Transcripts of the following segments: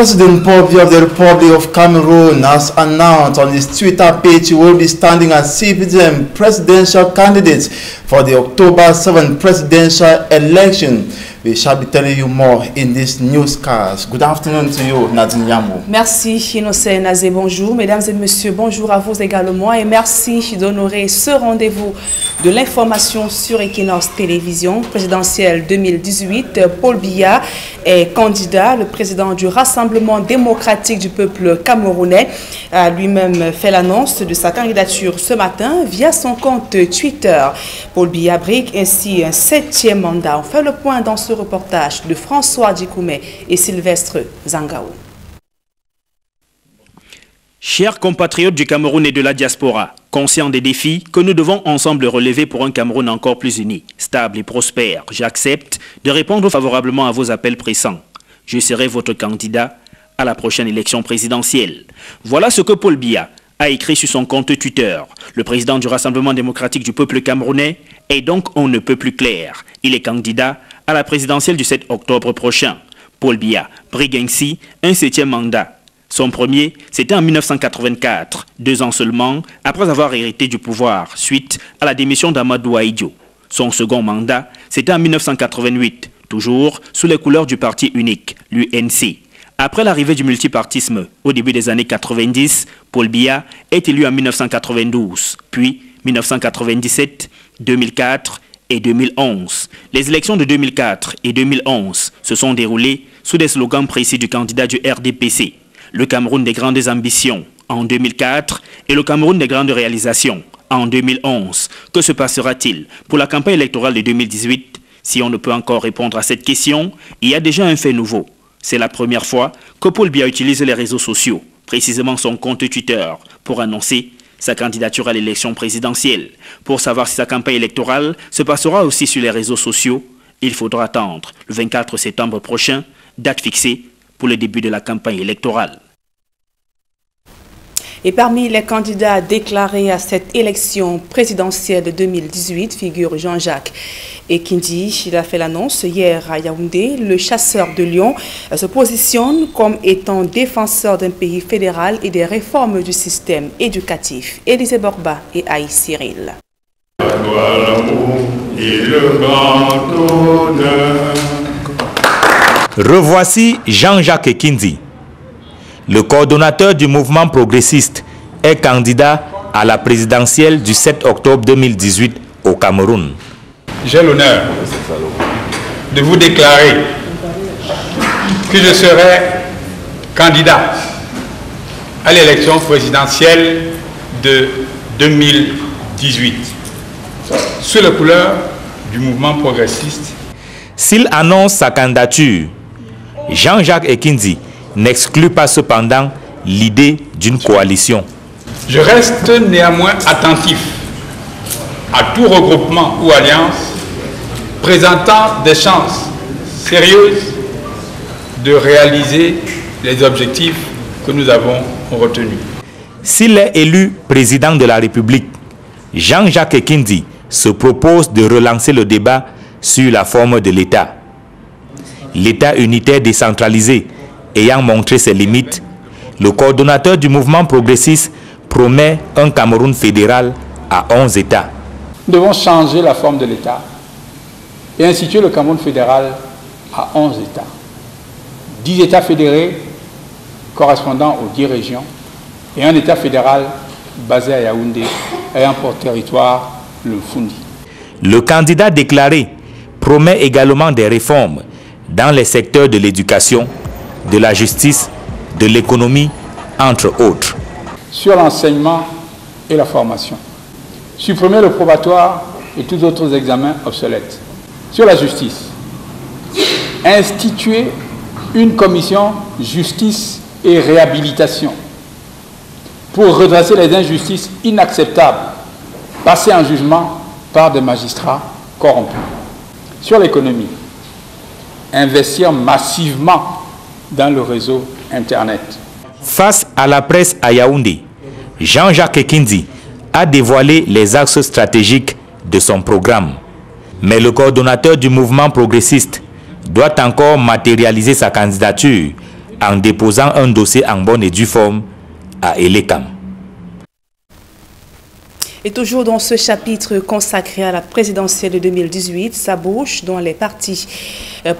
President Paul Biya of the Republic of Cameroon has announced on his Twitter page he will be standing as citizen presidential candidate for the October 7th presidential election. We shall be telling you more in this newscast. Good afternoon to you, Nadine Yamou. Merci, Innocent Nazé, bonjour. Mesdames et messieurs, bonjour à vous également. Et merci d'honorer ce rendez-vous de l'information sur Equinox Télévision présidentielle 2018. Paul Biya est candidat. Le président du Rassemblement démocratique du peuple camerounais a lui-même fait l'annonce de sa candidature ce matin via son compte Twitter. Paul Biya brigue ainsi un 7e mandat. On fait le point dans ce reportage de François Dikoumé et Sylvestre Zangaou. Chers compatriotes du Cameroun et de la diaspora, conscients des défis que nous devons ensemble relever pour un Cameroun encore plus uni, stable et prospère, j'accepte de répondre favorablement à vos appels pressants. Je serai votre candidat à la prochaine élection présidentielle. Voilà ce que Paul Biya a écrit sur son compte Twitter. Le président du Rassemblement démocratique du peuple camerounais est donc on ne peut plus clair. Il est candidat à la présidentielle du 7 octobre prochain. Paul Biya brigue ainsi un 7e mandat. Son premier, c'était en 1984, 2 ans seulement après avoir hérité du pouvoir, suite à la démission d'Amadou Ahidjo. Son second mandat, c'était en 1988, toujours sous les couleurs du parti unique, l'UNC. Après l'arrivée du multipartisme au début des années 90, Paul Biya est élu en 1992, puis 1997, 2004 et 2011. Les élections de 2004 et 2011 se sont déroulées sous des slogans précis du candidat du RDPC. Le Cameroun des grandes ambitions en 2004 et le Cameroun des grandes réalisations en 2011. Que se passera-t-il pour la campagne électorale de 2018? Si on ne peut encore répondre à cette question, il y a déjà un fait nouveau. C'est la première fois que Paul Biya utilise les réseaux sociaux, précisément son compte Twitter, pour annoncer sa candidature à l'élection présidentielle. Pour savoir si sa campagne électorale se passera aussi sur les réseaux sociaux, il faudra attendre le 24 septembre prochain, date fixée pour le début de la campagne électorale. Et parmi les candidats déclarés à cette élection présidentielle de 2018 figure Jean-Jacques Ekindi. Il a fait l'annonce hier à Yaoundé. Le chasseur de Lyon se positionne comme étant défenseur d'un pays fédéral et des réformes du système éducatif. Élisée Borba et Aïe Cyril. Revoici Jean-Jacques Ekindi. Le coordonnateur du mouvement progressiste est candidat à la présidentielle du 7 octobre 2018 au Cameroun. J'ai l'honneur de vous déclarer que je serai candidat à l'élection présidentielle de 2018 sous la couleur du mouvement progressiste. S'il annonce sa candidature, Jean-Jacques Ekindi n'exclut pas cependant l'idée d'une coalition. Je reste néanmoins attentif à tout regroupement ou alliance présentant des chances sérieuses de réaliser les objectifs que nous avons retenus. S'il est élu président de la République, Jean-Jacques Ekindi se propose de relancer le débat sur la forme de l'État. L'État unitaire décentralisé ayant montré ses limites, le coordonnateur du mouvement progressiste promet un Cameroun fédéral à 11 États. Nous devons changer la forme de l'État et instituer le Cameroun fédéral à 11 États. 10 États fédérés correspondant aux 10 régions et un État fédéral basé à Yaoundé ayant pour territoire le Fundi. Le candidat déclaré promet également des réformes dans les secteurs de l'éducation, de la justice, de l'économie, entre autres. Sur l'enseignement et la formation, supprimer le probatoire et tous autres examens obsolètes. Sur la justice, instituer une commission justice et réhabilitation pour redresser les injustices inacceptables passées en jugement par des magistrats corrompus. Sur l'économie, investir massivement dans le réseau Internet. Face à la presse à Yaoundé, Jean-Jacques Ekindi a dévoilé les axes stratégiques de son programme. Mais le coordonnateur du mouvement progressiste doit encore matérialiser sa candidature en déposant un dossier en bonne et due forme à Elekam. Et toujours dans ce chapitre consacré à la présidentielle de 2018, sa bouche dans les partis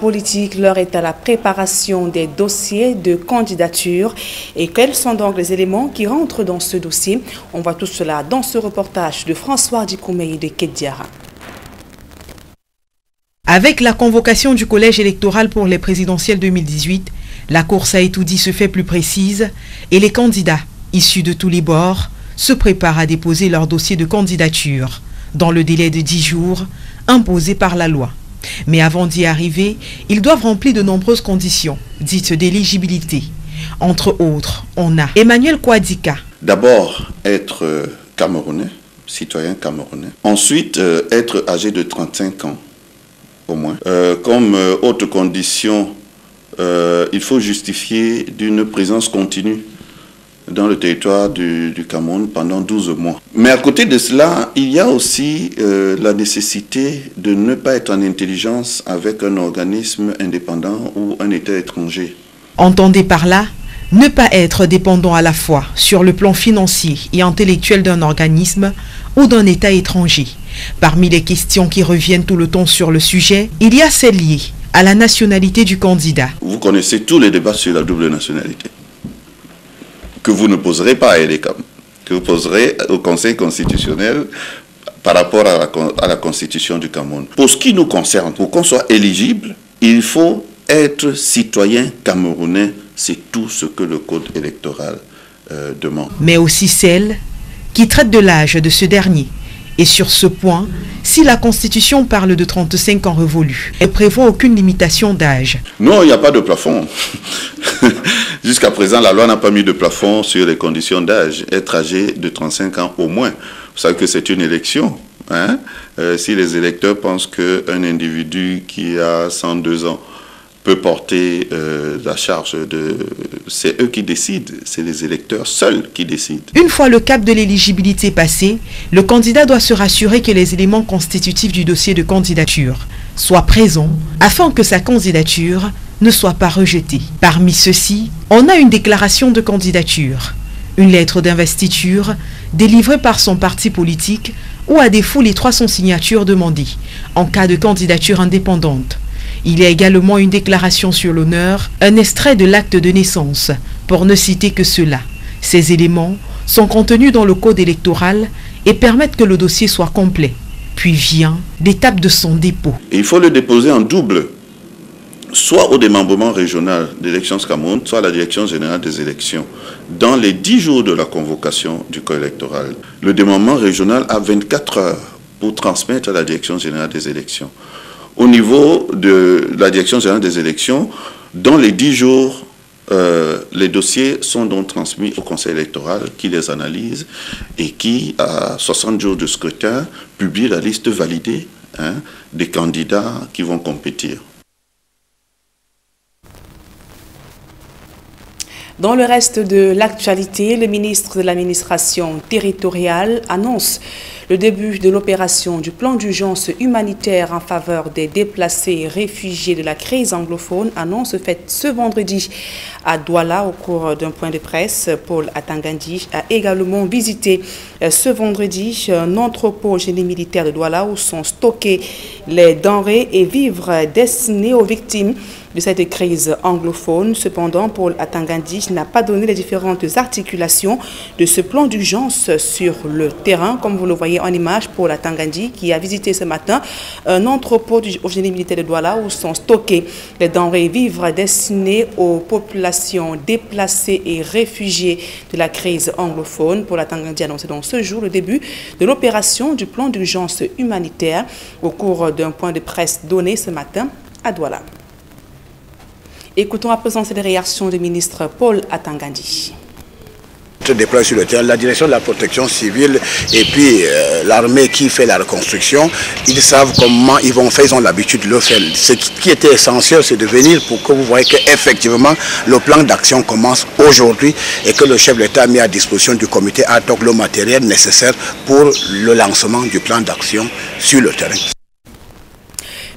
politiques, l'heure est à la préparation des dossiers de candidature. Et quels sont donc les éléments qui rentrent dans ce dossier? On voit tout cela dans ce reportage de François Dikoumé et de Kediara. Avec la convocation du collège électoral pour les présidentielles 2018, la course à étoudi se fait plus précise et les candidats, issus de tous les bords, se préparent à déposer leur dossier de candidature dans le délai de 10 jours imposé par la loi. Mais avant d'y arriver, ils doivent remplir de nombreuses conditions, dites d'éligibilité. Entre autres, on a Emmanuel Kouadika. D'abord, être camerounais, citoyen camerounais. Ensuite, être âgé de 35 ans, au moins. Comme autre condition, il faut justifier d'une présence continue dans le territoire du Cameroun pendant 12 mois. Mais à côté de cela, il y a aussi la nécessité de ne pas être en intelligence avec un organisme indépendant ou un État étranger. Entendez par là, ne pas être dépendant à la fois sur le plan financier et intellectuel d'un organisme ou d'un État étranger. Parmi les questions qui reviennent tout le temps sur le sujet, il y a celles liées à la nationalité du candidat. Vous connaissez tous les débats sur la double nationalité, que vous ne poserez pas à Elekam, que vous poserez au Conseil constitutionnel par rapport à la Constitution du Cameroun. Pour ce qui nous concerne, pour qu'on soit éligible, il faut être citoyen camerounais. C'est tout ce que le code électoral demande. Mais aussi celle qui traite de l'âge de ce dernier. Et sur ce point, si la Constitution parle de 35 ans révolus, elle prévoit aucune limitation d'âge. Non, il n'y a pas de plafond. Jusqu'à présent, la loi n'a pas mis de plafond sur les conditions d'âge. Être âgé de 35 ans au moins. Vous savez que c'est une élection. Hein? Si les électeurs pensent qu'un individu qui a 102 ans peut porter la charge de... C'est eux qui décident, c'est les électeurs seuls qui décident. Une fois le cap de l'éligibilité passé, le candidat doit se rassurer que les éléments constitutifs du dossier de candidature soient présents afin que sa candidature ne soit pas rejetée. Parmi ceux-ci, on a une déclaration de candidature, une lettre d'investiture délivrée par son parti politique ou à défaut les 300 signatures demandées en cas de candidature indépendante. Il y a également une déclaration sur l'honneur, un extrait de l'acte de naissance, pour ne citer que cela. Ces éléments sont contenus dans le code électoral et permettent que le dossier soit complet. Puis vient l'étape de son dépôt. Il faut le déposer en double, soit au démembrement régional d'Élections Cameroun, soit à la Direction générale des élections, dans les 10 jours de la convocation du corps électoral. Le démembrement régional a 24 heures pour transmettre à la Direction générale des élections. Au niveau de la Direction générale des élections, dans les 10 jours, les dossiers sont donc transmis au Conseil électoral qui les analyse et qui, à 60 jours de scrutin, publie la liste validée des candidats qui vont compétir. Dans le reste de l'actualité, le ministre de l'administration territoriale annonce le début de l'opération du plan d'urgence humanitaire en faveur des déplacés et réfugiés de la crise anglophone, annonce faite ce vendredi à Douala au cours d'un point de presse. Paul Atangandi a également visité ce vendredi un entrepôt génie militaire de Douala où sont stockés les denrées et vivres destinés aux victimes de cette crise anglophone. Cependant, Paul Atangandi n'a pas donné les différentes articulations de ce plan d'urgence sur le terrain. Comme vous le voyez en image, Paul Atangandi qui a visité ce matin un entrepôt du génie militaire de Douala où sont stockés les denrées et vivres destinés aux populations déplacées et réfugiées de la crise anglophone. Paul Atangandi a annoncé donc ce jour le début de l'opération du plan d'urgence humanitaire au cours d'un point de presse donné ce matin à Douala. Écoutons à présent cette réaction du ministre Paul Atangandi. Déployé sur le terrain, la direction de la protection civile et puis l'armée qui fait la reconstruction, ils savent comment ils vont faire, ils ont l'habitude de le faire. Ce qui était essentiel, c'est de venir pour que vous voyez qu'effectivement le plan d'action commence aujourd'hui et que le chef de l'État a mis à disposition du comité ad hoc le matériel nécessaire pour le lancement du plan d'action sur le terrain.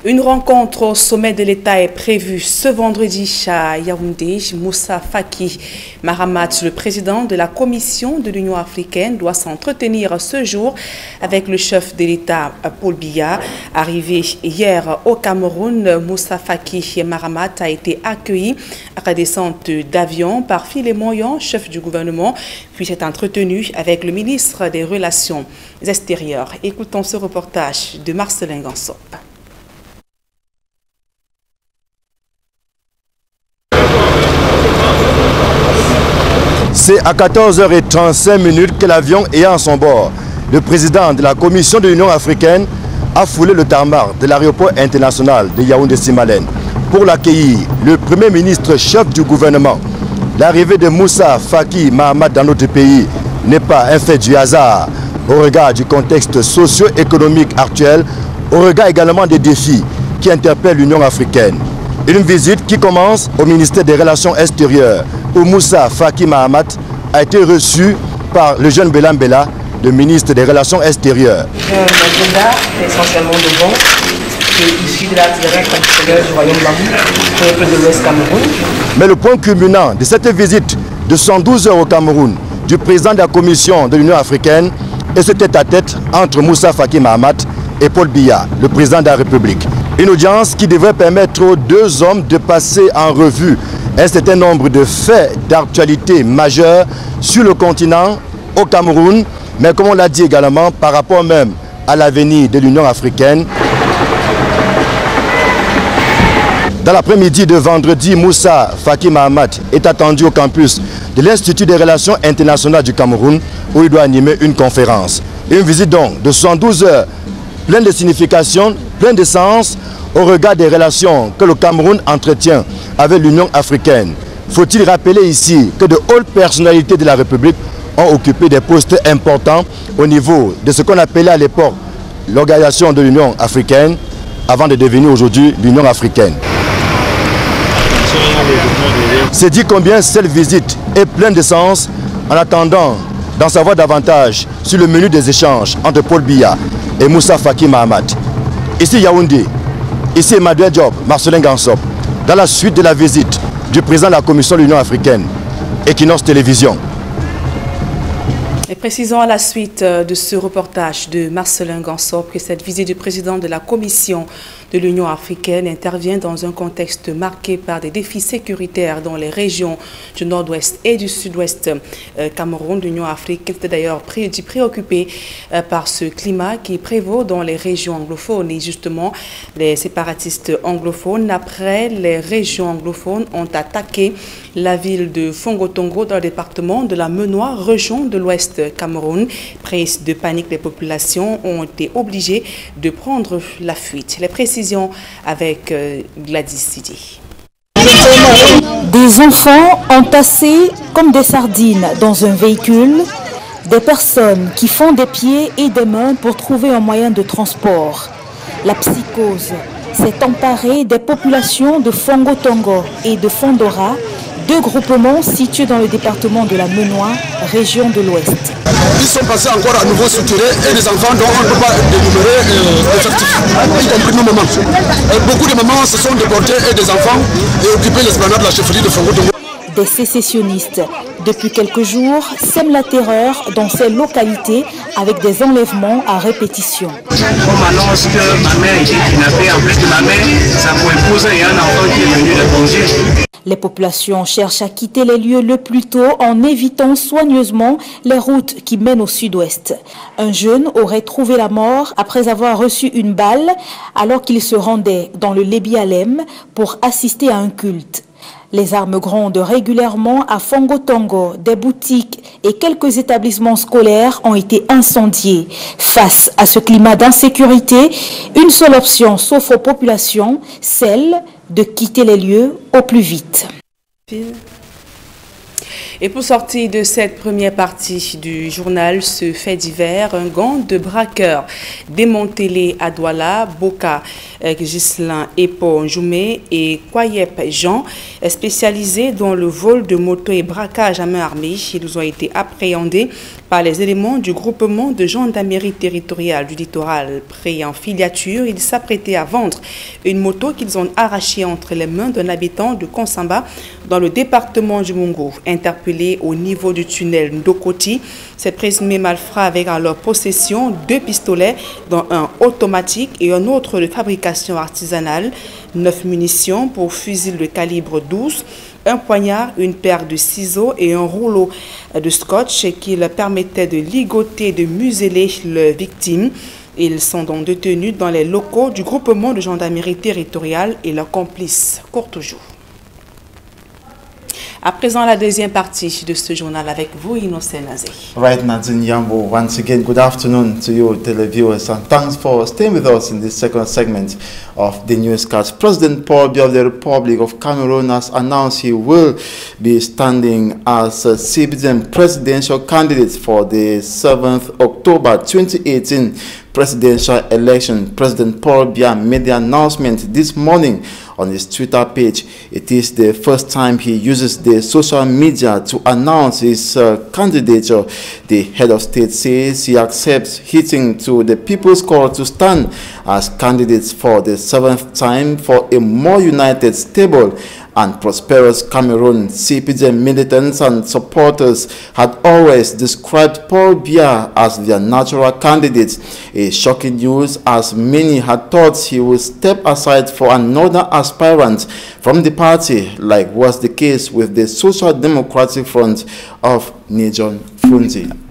Une rencontre au sommet de l'État est prévue ce vendredi à Yaoundé. Moussa Faki Mahamat, le président de la Commission de l'Union africaine, doit s'entretenir ce jour avec le chef de l'État, Paul Biya. Arrivé hier au Cameroun, Moussa Faki Mahamat a été accueilli à la descente d'avion par Philémon Yon, chef du gouvernement, puis s'est entretenu avec le ministre des Relations extérieures. Écoutons ce reportage de Marcelin Gansop. C'est à 14h35 que l'avion est à son bord. Le président de la Commission de l'Union africaine a foulé le tarmac de l'aéroport international de Yaoundé-Simalène pour l'accueillir. Le Premier ministre chef du gouvernement. L'arrivée de Moussa Faki Mahamat dans notre pays n'est pas un fait du hasard au regard du contexte socio-économique actuel, au regard également des défis qui interpellent l'Union africaine. Une visite qui commence au ministère des Relations extérieures où Moussa Faki Mahamat a été reçu par le jeune Bélam Bella, le ministre des Relations extérieures. L'agenda est essentiellement de bon, issu de la direction traditionnelle du Royaume Bambou, peuple de l'Ouest Cameroun. Mais le point culminant de cette visite de 112 heures au Cameroun du président de la Commission de l'Union africaine est ce tête-à-tête entre Moussa Faki Mahamat et Paul Biya, le président de la République. Une audience qui devrait permettre aux deux hommes de passer en revue un certain nombre de faits d'actualité majeurs sur le continent, au Cameroun, mais comme on l'a dit également par rapport même à l'avenir de l'Union africaine. Dans l'après-midi de vendredi, Moussa Faki Mahamat est attendu au campus de l'Institut des Relations internationales du Cameroun où il doit animer une conférence. Une visite donc de 112 heures, pleine de signification, pleine de sens au regard des relations que le Cameroun entretient avec l'Union africaine. Faut-il rappeler ici que de hautes personnalités de la République ont occupé des postes importants au niveau de ce qu'on appelait à l'époque l'Organisation de l'Union africaine avant de devenir aujourd'hui l'Union africaine. C'est dit combien cette visite est pleine de sens en attendant d'en savoir davantage sur le menu des échanges entre Paul Biya et Moussa Faki Mahamat. Ici Yaoundé, ici Emmanuel Diop, Marcelin Gansop, dans la suite de la visite du président de la Commission de l'Union africaine, Equinox Télévision. Et précisons à la suite de ce reportage de Marcelin Gansop que cette visite du président de la Commission de l'Union africaine intervient dans un contexte marqué par des défis sécuritaires dans les régions du nord-ouest et du sud-ouest Cameroun. L'Union africaine était d'ailleurs préoccupée par ce climat qui prévaut dans les régions anglophones. Et justement, les séparatistes anglophones, après les régions anglophones, ont attaqué la ville de Fongotongo dans le département de la Menois, région de l'ouest Cameroun. Prise de panique, les populations ont été obligées de prendre la fuite. Les précisions avec Gladys Sidi. Des enfants entassés comme des sardines dans un véhicule, des personnes qui font des pieds et des mains pour trouver un moyen de transport. La psychose s'est emparée des populations de Fongotongo et de Fondora, deux groupements situés dans le département de la Menois, région de l'Ouest. Ils sont passés encore à nouveau souterrés et les enfants dont on ne peut pas dénumérer l'effectif, y compris nos mamans. Beaucoup de mamans se sont déportées et des enfants et occupé l'esplanade de la chefferie de Fongotongo. Des sécessionnistes, depuis quelques jours, sèment la terreur dans ces localités avec des enlèvements à répétition. On m'annonce que ma mère était kidnappée, en plus de ma mère, sa co-épouse et un enfant qui est venu l'étranger. Les populations cherchent à quitter les lieux le plus tôt en évitant soigneusement les routes qui mènent au sud-ouest. Un jeune aurait trouvé la mort après avoir reçu une balle alors qu'il se rendait dans le Lébi Alem pour assister à un culte. Les armes grondent régulièrement à Fongotongo. Des boutiques et quelques établissements scolaires ont été incendiés. Face à ce climat d'insécurité, une seule option s'offre aux populations, celle de quitter les lieux au plus vite. Et pour sortir de cette première partie du journal, ce fait divers, un gang de braqueurs démantelé à Douala, Boka, Gislain, Epo, Njoumé et Kwayep Jean, spécialisés dans le vol de motos et braquage à main armée. Ils ont été appréhendés par les éléments du groupement de gendarmerie territoriale du littoral. Pris en filature, ils s'apprêtaient à vendre une moto qu'ils ont arrachée entre les mains d'un habitant de Konsamba dans le département du Mungo. Interpellé au niveau du tunnel Ndokoti, ces présumés malfrats avaient en leur possession 2 pistolets, dont un automatique et un autre de fabrication artisanale, 9 munitions pour fusil de calibre 12, un poignard, une paire de ciseaux et un rouleau de scotch qui leur permettait de ligoter et de museler leurs victimes. Ils sont donc détenus dans les locaux du groupement de gendarmerie territoriale et leurs complices. Courtejou. À présent, la deuxième partie de ce journal avec vous, Innocent Nazé. Right, Nadine Yambo, once again, good afternoon to you, televiewers, and thanks for staying with us in this second segment of the newscast. President Paul Biya of the Republic of Cameroon has announced he will be standing as a CBDM presidential candidate for the 7th October 2018 presidential election. President Paul Biya made the announcement this morning on his Twitter page. It is the first time he uses the social media to announce his candidature. The head of state says he accepts hitting to the people's call to stand as candidates for the 7th time for a more united, stable and prosperous Cameroon. CPDM militants and supporters had always described Paul Biya as their natural candidate. A shocking news, as many had thought he would step aside for another aspirant from the party, like was the case with the Social Democratic Front of Nijon Funzi.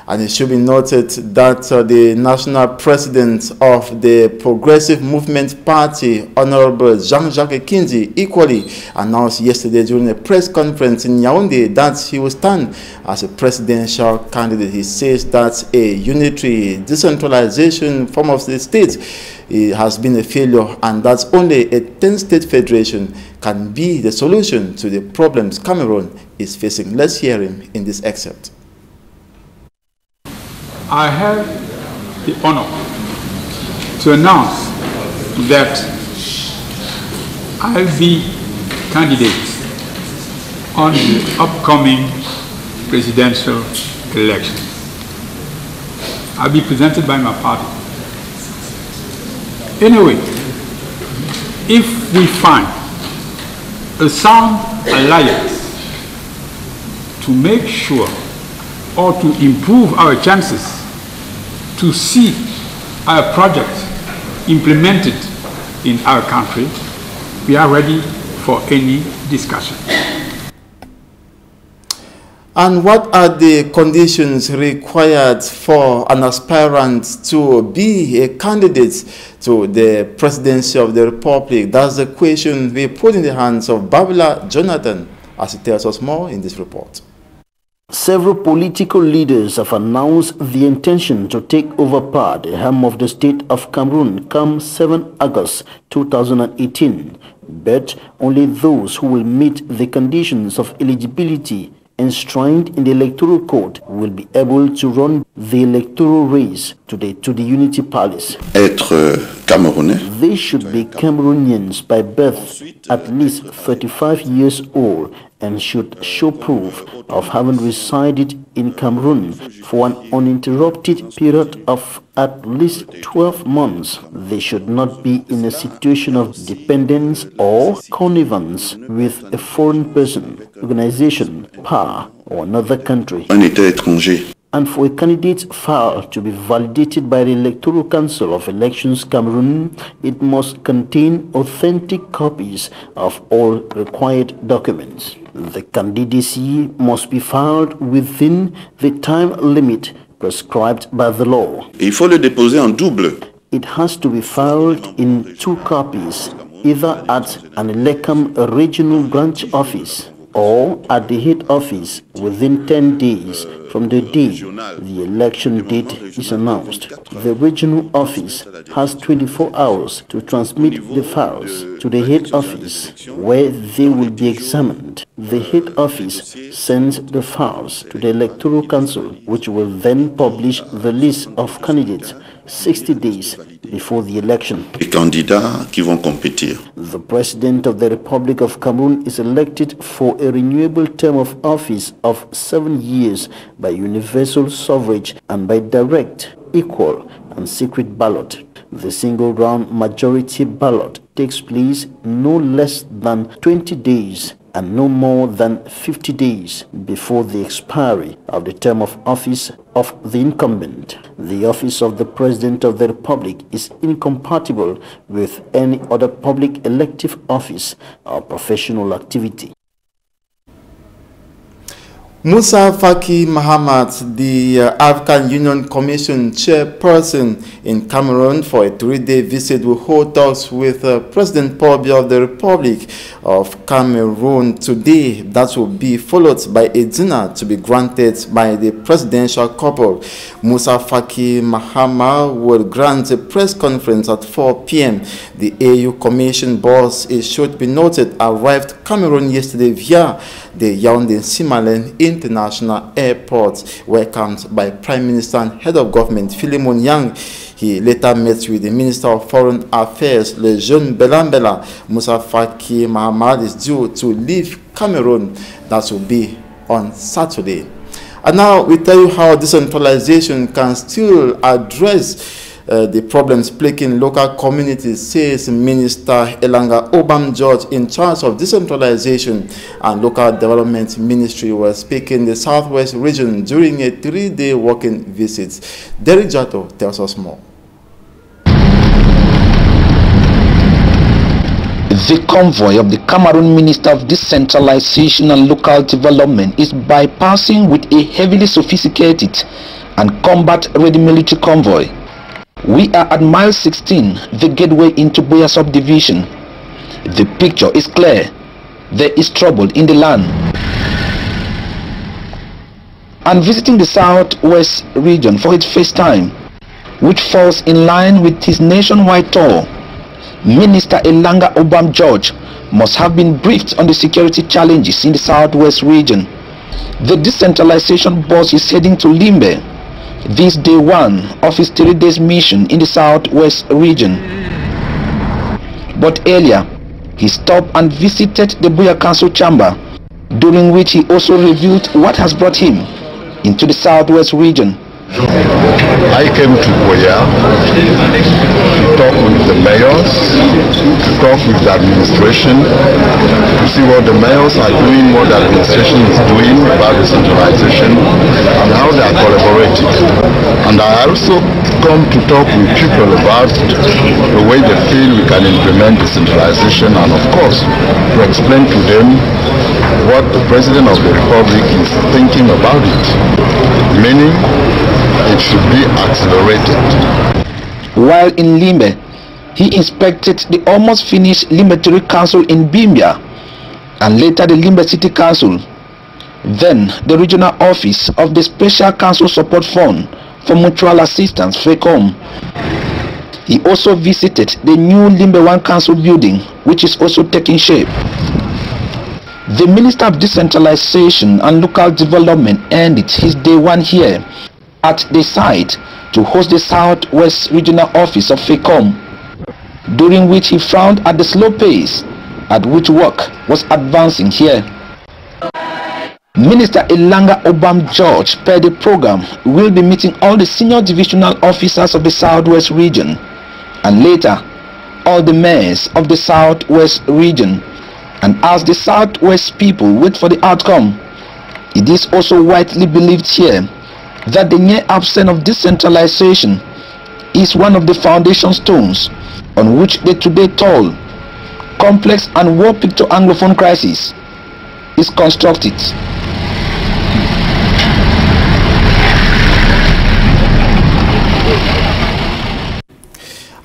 And it should be noted that the national president of the Progressive Movement Party, Honorable Jean-Jacques Ekindi, equally announced yesterday during a press conference in Yaoundé that he will stand as a presidential candidate. He says that a unitary decentralization form of the state has been a failure, and that only a 10-state federation can be the solution to the problems Cameroon is facing. Let's hear him in this excerpt. I have the honor to announce that I'll be candidate on the upcoming presidential election. I'll be presented by my party. Anyway, if we find a sound alliance to make sure or to improve our chances to see our project implemented in our country, we are ready for any discussion. And what are the conditions required for an aspirant to be a candidate to the presidency of the Republic? That's the question we put in the hands of Babila Jonathan, as he tells us more in this report. Several political leaders have announced the intention to take over power, the helm of the state of Cameroon, come 7 August 2018. But only those who will meet the conditions of eligibility enshrined in the electoral code will be able to run the electoral race to the Unity Palace. Être Camerounais. They should be Cameroonians by birth, at least 35 years old, and should show proof of having resided in Cameroon for an uninterrupted period of at least 12 months. They should not be in a situation of dependence or connivance with a foreign person, organization, power, or another country. Un État étranger. And for a candidate file to be validated by the Electoral Council of Elections Cameroon, it must contain authentic copies of all required documents. The candidacy must be filed within the time limit prescribed by the law. Il faut le déposer en double. It has to be filed in 2 copies, either at an ELECAM regional branch office or at the head office within 10 days from the day the election date is announced. The regional office has 24 hours to transmit the files to the head office, where they will be examined. The head office sends the files to the Electoral Council, which will then publish the list of candidates 60 days before the election. Les candidats qui vont compétir. The President of the Republic of Cameroon is elected for a renewable term of office of 7 years by universal suffrage and by direct, equal, and secret ballot. The single-round majority ballot takes place no less than 20 days and no more than 50 days before the expiry of the term of office of the incumbent. The office of the President of the Republic is incompatible with any other public elective office or professional activity. Musa Faki Mahamat, the African Union Commission chairperson in Cameroon for a 3-day visit, will hold talks with President Paul Biya of the Republic of Cameroon today. That will be followed by a dinner to be granted by the presidential couple. Musa Faki Mahamat will grant a press conference at 4 p.m. The AU Commission boss, it should be noted, arrived Cameroon yesterday via the Yaoundé-Simalène International Airport, welcomed by Prime Minister and Head of Government Philemon Yang. He later met with the Minister of Foreign Affairs, Le Jeune Belambela. Musa Faki Mahamat is due to leave Cameroon. That will be on Saturday. And now we tell you how decentralization can still address the problems plaguing local communities, says Minister Elanga Obam George, in charge of decentralization and local development ministry, was speaking in the Southwest region during a 3-day working visit. Derek Jato tells us more. The convoy of the Cameroon Minister of Decentralization and Local Development is bypassing with a heavily sophisticated and combat-ready military convoy. We are at mile 16, the gateway into Buea subdivision. The picture is clear. There is trouble in the land. And visiting the Southwest region for its first time, which falls in line with his nationwide tour, Minister Elanga Obam George must have been briefed on the security challenges in the Southwest region. The decentralization boss is heading to Limbe, this day one of his 3 days mission in the Southwest region. But earlier, he stopped and visited the Buea Council chamber, during which he also revealed what has brought him into the Southwest region. I came to Buea to talk with the mayors, to talk with the administration, to see what the mayors are doing, what the administration is doing about decentralization, and how they are collaborating. And I also come to talk with people about the way they feel we can implement decentralization, and of course, to explain to them what the President of the Republic is thinking about it, meaning it should be accelerated. While in Limbe, he inspected the almost finished Limbe Territorial Council in Bimbia, and later the Limbe City Council, then the regional office of the Special Council Support Fund for Mutual Assistance, FECOM. He also visited the new Limbe 1 Council building, which is also taking shape. The Minister of Decentralization and Local Development ended his day one here at the site to host the Southwest Regional Office of FECOM, during which he frowned at the slow pace at which work was advancing here. Minister Elanga Obam George, per the program, will be meeting all the senior divisional officers of the Southwest region, and later all the mayors of the Southwest region. And as the Southwest people wait for the outcome, it is also widely believed here that the near absence of decentralization is one of the foundation stones on which the today tall, complex and war picture Anglophone crisis is constructed.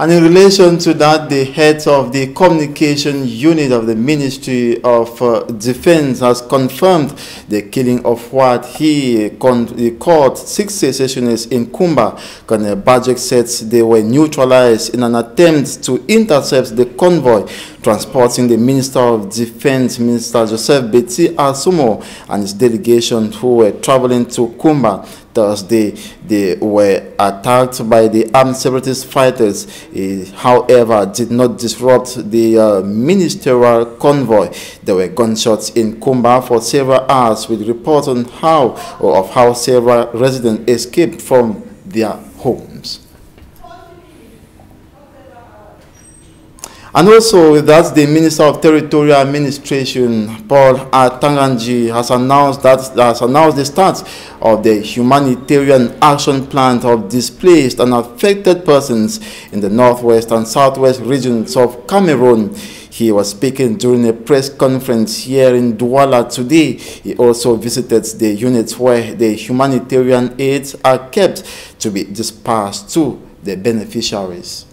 And in relation to that, the head of the communication unit of the Ministry of Defense has confirmed the killing of what he called 6 secessionists in Kumba. Colonel Bajek said they were neutralized in an attempt to intercept the convoy transporting the Minister of Defense, Minister Joseph Beti Asumo, and his delegation who were traveling to Kumba. Thursday, they were attacked by the armed separatist fighters, however, did not disrupt the ministerial convoy. There were gunshots in Kumba for several hours, with reports on how several residents escaped from their homes. And also with that, the Minister of Territorial Administration, Paul Atanganji, has announced the start of the humanitarian action plan of displaced and affected persons in the northwest and southwest regions of Cameroon. He was speaking during a press conference here in Douala today. He also visited the units where the humanitarian aids are kept to be dispersed to the beneficiaries.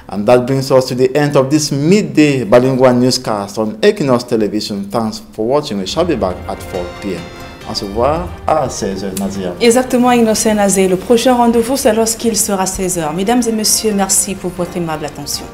And that brings us to the end of this midday bilingual newscast on Equinox Television. Thanks for watching. We shall be back at 4 p.m. On se voit à 16h, Nadia. Exactement, Innocent Nazé. Le prochain rendez-vous, c'est lorsqu'il sera 16h. Mesdames et messieurs, merci pour votre aimable attention.